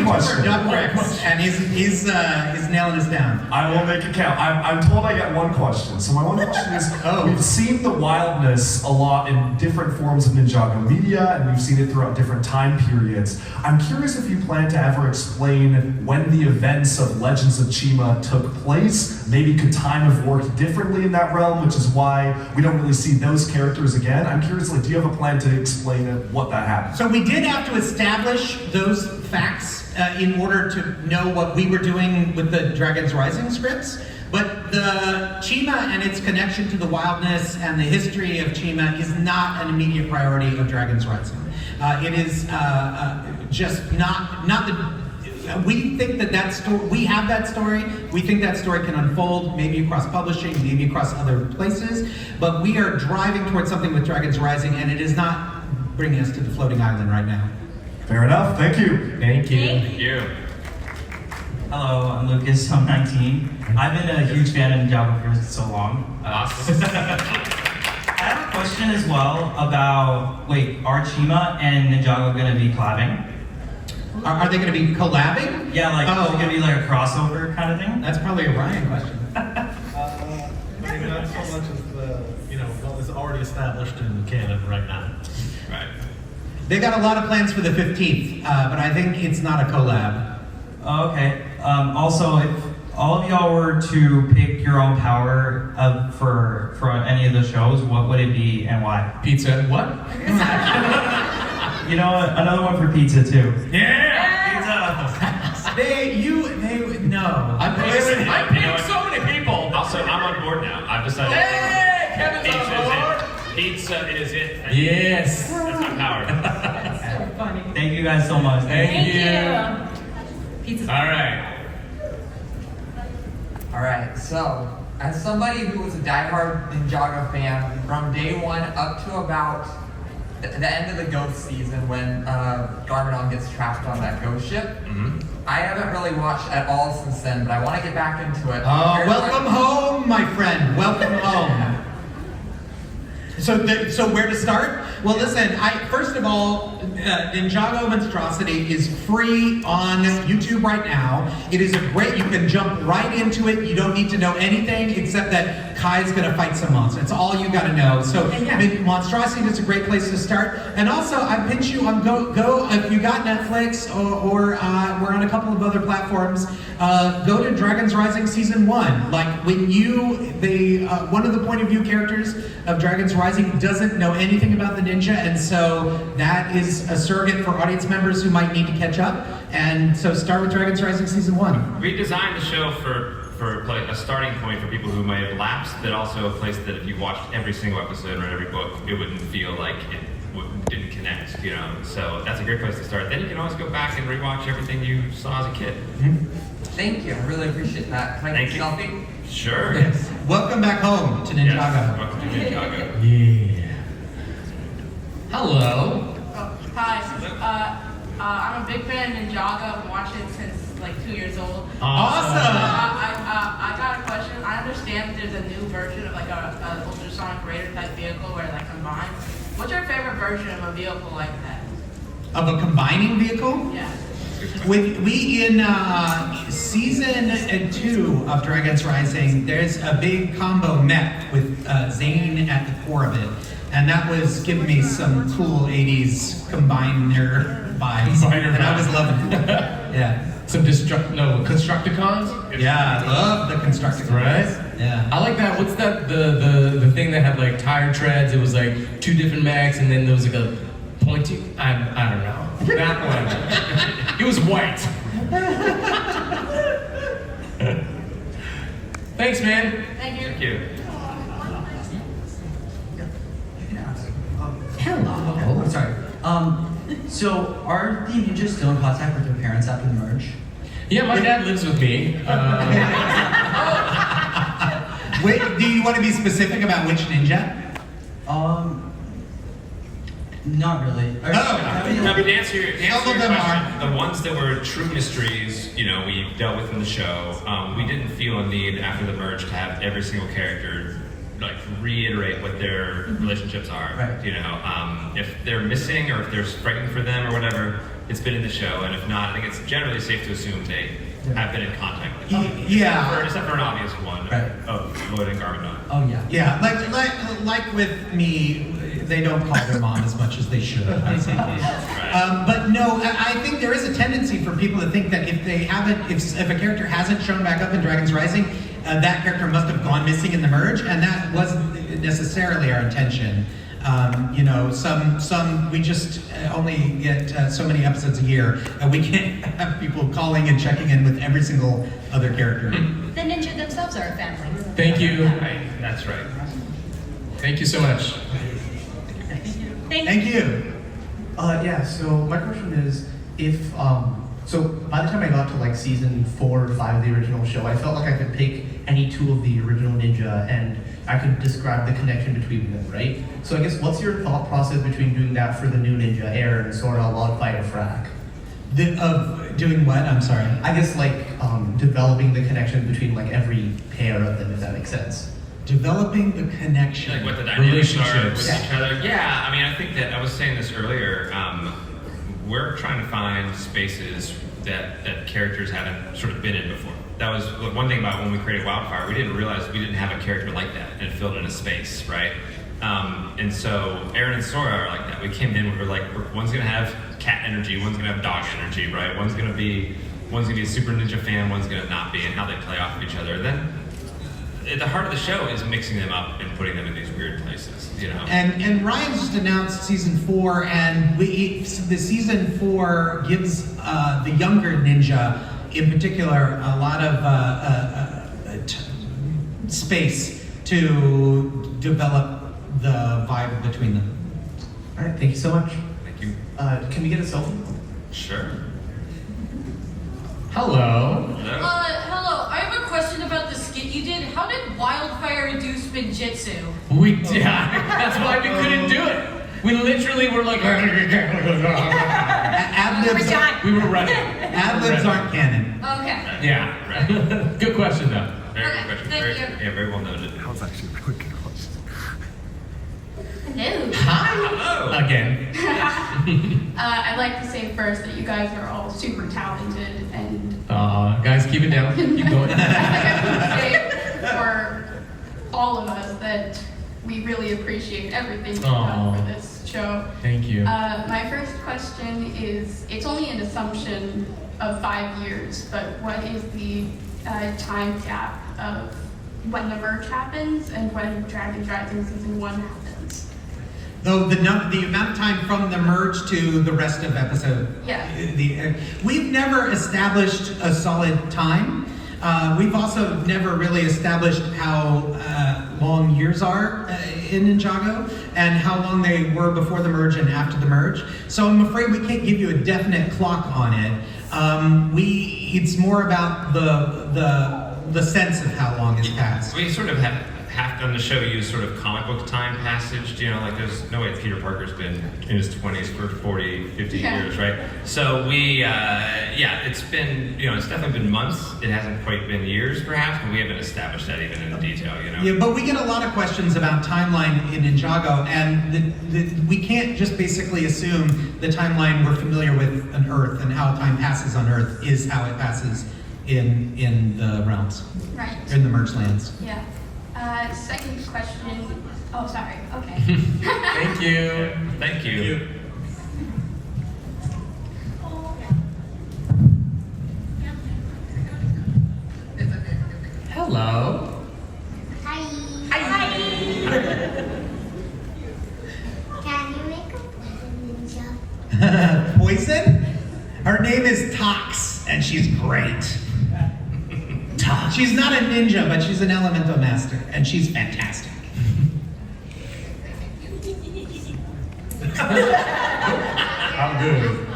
question. Duckbricks, and he's nailing us down. I will make it count. I'm told I get one question. So my one question is, we've seen the wildness a lot in different forms of Ninjago media, and we've seen it throughout different time periods. I'm curious if you plan to ever explain when the events of Legends of Chima took place. Maybe could time have worked differently in that realm, which is why we don't really see those characters again. I'm curious, do you have a plan to explain what that happened? So we did have to establish those facts in order to know what we were doing with the Dragon's Rising scripts. But the Chima and its connection to the wildness and the history of Chima is not an immediate priority of Dragon's Rising. It is just not the. We think that story, we have that story. We think that story can unfold, maybe across publishing, maybe across other places. But we are driving towards something with Dragon's Rising, and it is not bringing us to the floating island right now. Fair enough. Thank you. Thank you. Thank you. Hello, I'm Lucas. I'm 19. I've been a huge fan of Ninjago for so long. Awesome. I have a question as well about, are Chima and Ninjago going to be collabing? Are they going to be collabing? Yeah, is it going to be like a crossover kind of thing? That's probably a Ryan question. Maybe not so much as what is already established in canon right now. Right. They got a lot of plans for the 15th, but I think it's not a collab. Oh, okay. Also, if all of y'all were to pick your own power for any of the shows, what would it be and why? Pizza. What? You know what? Another one for pizza too. Yeah. No. I'm paying so many people. Also, I'm on board now. I've decided. Hey, Kevin's on board. Pizza is it. Yes. That's my power. That's so funny. Thank you guys so much. Thank you. Pizza's all right. All right. So, as somebody who was a diehard Ninjago fan from day one up to about the end of the Ghost season when Garmadon gets trapped on that ghost ship, I haven't really watched at all since then, but I want to get back into it. Oh, welcome home, my friend. Welcome home. So where to start? Well, listen. First of all, Ninjago Monstrosity is free on YouTube right now. It is a great. You can jump right into it. You don't need to know anything except that Kai's gonna fight some monsters. That's all you gotta know. So Monstrosity is a great place to start. And also, I pinch you on go if you got Netflix or we're on a couple of other platforms. Go to Dragons Rising Season 1. Like when one of the point of view characters of Dragons Rising doesn't know anything about the ninja, and so that is a surrogate for audience members who might need to catch up. And so start with Dragons Rising Season 1. We designed the show for a starting point for people who might have lapsed, but also a place that if you watched every single episode or every book, it wouldn't feel like it didn't connect, you know. So that's a great place to start. Then you can always go back and rewatch everything you saw as a kid. Thank you. I really appreciate that. Can I get a selfie? Sure. Yes. Welcome back home to Ninjago. Yes. Welcome to Ninjago. Yeah. Hello. Hi. I'm a big fan of Ninjago. I've watched it since like 2 years old. Awesome. I got a question. I understand that there's a new version of like a ultrasonic raider type vehicle where it like combines. What's your favorite version of a vehicle like that? Of a combining vehicle? Yeah. We in season 2 of Dragons Rising, there's a big combo mech with Zane at the core of it, and that was giving me some cool 80s combiner vibes, and I was loving it. Yeah. Some Constructicons? Yeah, I love the Constructicons. Right? Yeah. I like that. What's that? The thing that had like tire treads. It was like 2 different mechs, and then there was like a pointy. I don't know. That one. It was white. Thanks, man. Thank you. Thank you. Hello. Oh, I'm sorry. So are the ninjas still in contact with their parents after the merge? Yeah, my dad lives with me. Wait, do you want to be specific about which ninja? Not really. No, but to answer your question, the ones that were true mysteries, you know, we dealt with in the show. We didn't feel a need after the merge to have every single character like reiterate what their relationships are. Right. You know, if they're missing or if they're fighting for them or whatever, it's been in the show, and if not, I think it's generally safe to assume they have been in contact with them. Yeah. Except for an obvious one of Lloyd and Garmadon. Oh yeah. Yeah, like with me, they don't call their mom as much as they should. I think. But no, I think there is a tendency for people to think that if they haven't, if a character hasn't shown back up in Dragons Rising, that character must have gone missing in the merge, and that wasn't necessarily our intention. You know, some we just only get so many episodes a year, and we can't have people calling and checking in with every single other character. The ninja themselves are a family. Thank you. Right. That's right. Thank you so much. Thank you. Yeah, so my question is, if, so by the time I got to like season 4 or 5 of the original show, I felt like I could pick any 2 of the original ninja and I could describe the connection between them, right? So I guess what's your thought process between doing that for the new ninja, Aaron, Sora, Wildfire, Frack? Of doing what? I'm sorry. I guess like developing the connection between like every pair of them, if that makes sense. Developing the connection. Like what the dynamics are with each other. Yeah, I mean, I think that I was saying this earlier. We're trying to find spaces that characters haven't sort of been in before. That was one thing about when we created Wildfire. We didn't realize we didn't have a character like that, and it filled in a space, right? And so Aaron and Sora are like that. We came in, we were like, one's gonna have cat energy, one's gonna have dog energy, right? One's gonna be a super ninja fan, one's gonna not be, and how they play off of each other. Then at the heart of the show is mixing them up and putting them in these weird places, you know. And Ryan just announced season 4, and the season 4 gives the younger ninja, in particular, a lot of space to develop the vibe between them. All right, thank you so much. Thank you. Can we get a selfie? Sure. Hello. Hello. I have a question about the skit you did. How did Wildfire do spinjitzu? We did. That's why we couldn't do it. We literally were like. Ad-libs. We were running. Ad-libs aren't canon. Okay. Yeah. Right. Good question though. Very good question. Thank you. Yeah, very well noted. That was actually a really good question. Again. I'd like to say first that you guys are all super talented and Guys, keep it down. Keep going. I think for all of us that we really appreciate everything you've done for this show. Thank you. My first question is, it's only an assumption of 5 years, but what is the time gap of when the merge happens and when Dragons Rising Season 1 happens? Though the amount of time from the merge to the rest of episode. Yeah. We've never established a solid time. We've also never really established how long years are in Ninjago and how long they were before the merge and after the merge. So I'm afraid we can't give you a definite clock on it. It's more about the sense of how long has passed. We sort of have on the show use sort of comic book time passage, you know, like there's no way Peter Parker's been in his 20s for 40, 50 years, right? So we, it's been, you know, it's definitely been months. It hasn't quite been years, perhaps, but we haven't established that even in detail, you know? Yeah, but we get a lot of questions about timeline in Ninjago, and we can't just basically assume the timeline we're familiar with on Earth and how time passes on Earth is how it passes in the realms. Right. In the merged lands. Yeah. Second question. Oh, sorry. Okay. Thank you. Thank you. Hello. Hi. Hi. Can you make a poison ninja? Poison? Her name is Tox, and she's great. Tox. She's not a ninja, but she's an elemental master, and she's fantastic. I'm good.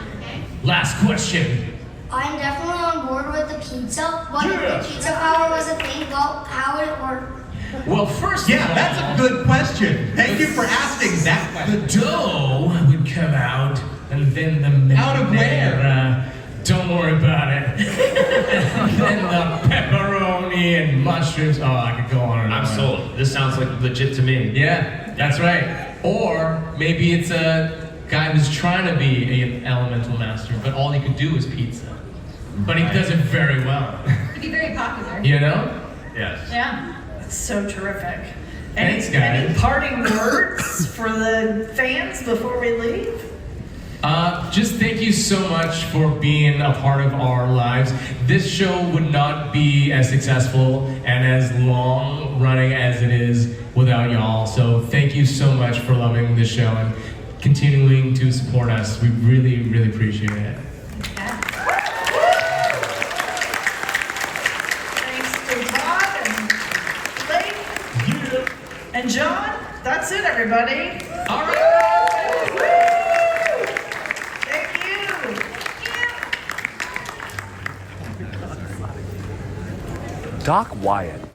Last question. I'm definitely on board with the pizza, but if the pizza power was a thing, well, how would it work? Well, first Yeah, that's a good question. Thank you for asking that question. The dough would come out, and then the Out of where? Don't worry about it. And then the pepperoni and mushrooms. Oh, I could go on and on. I'm sold. This sounds like legit to me. Yeah, that's right. Or maybe it's a guy who's trying to be an elemental master, but all he could do is pizza. But he does it very well. He'd be very popular. You know? Yes. Yeah, that's so terrific. Thanks, guys. Any parting words for the fans before we leave? Just thank you so much for being a part of our lives. This show would not be as successful and as long running as it is without y'all. So thank you so much for loving this show and continuing to support us. We really, really appreciate it. Thanks to Bob and Blake and John. That's it, everybody. All right. Doc Wyatt